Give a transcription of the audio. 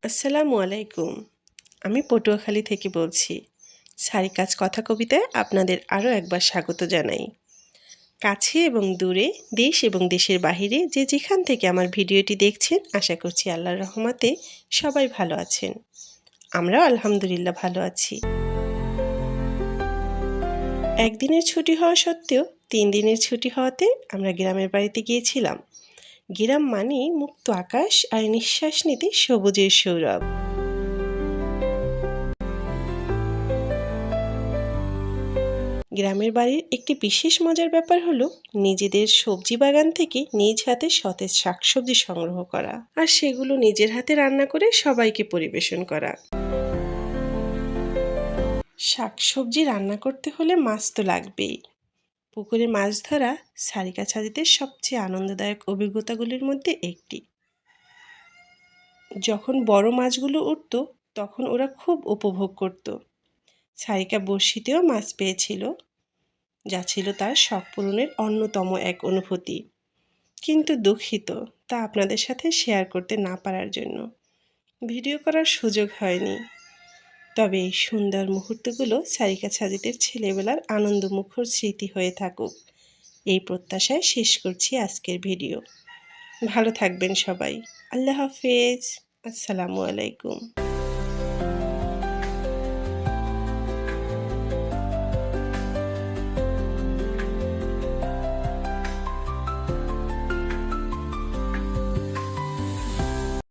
আসসালামু আলাইকুম। আমি পটুয়াখালী থেকে বলছি। সারিকাজ কথা কবিতায় আপনাদের আরও একবার স্বাগত জানাই। কাছে এবং দূরে, দেশ এবং দেশের বাহিরে যে যেখান থেকে আমার ভিডিওটি দেখছেন, আশা করছি আল্লাহর রহমতে সবাই ভালো আছেন। আমরাও আলহামদুলিল্লাহ ভালো আছি। একদিনের ছুটি হওয়া সত্ত্বেও 3 দিনের ছুটি হওয়াতে আমরা গ্রামের বাড়িতে গিয়েছিলাম। গ্রাম মানেই মুক্ত আকাশ আর নিঃশ্বাস নিতে সবুজের সৌরভ। গ্রামের বাড়ির একটি বিশেষ মজার ব্যাপার হলো নিজেদের সবজি বাগান থেকে নিজ হাতে সতেজ শাকসবজি সংগ্রহ করা আর সেগুলো নিজের হাতে রান্না করে সবাইকে পরিবেশন করা। শাকসবজি রান্না করতে হলে মাছ তো লাগবেই। পুকুরে মাছ ধরা সারিকা ছাদিদের সবচেয়ে আনন্দদায়ক অভিজ্ঞতাগুলির মধ্যে একটি। যখন বড় মাছগুলো উঠত তখন ওরা খুব উপভোগ করত। সারিকা বড়শিতেও মাছ পেয়েছিল, যা ছিল তার শখ পূরণের অন্যতম এক অনুভূতি। কিন্তু দুঃখিত তা আপনাদের সাথে শেয়ার করতে না পারার জন্য। ভিডিও করার সুযোগ হয়নি। তবে এই সুন্দর মুহূর্তগুলো সারিকা ছাদিদের ছেলেবেলার আনন্দমুখর স্মৃতি হয়ে থাকুক, এই প্রত্যাশায় শেষ করছি আজকের ভিডিও। ভালো থাকবেন সবাই। আল্লাহ হাফেজ। আসসালামু আলাইকুম।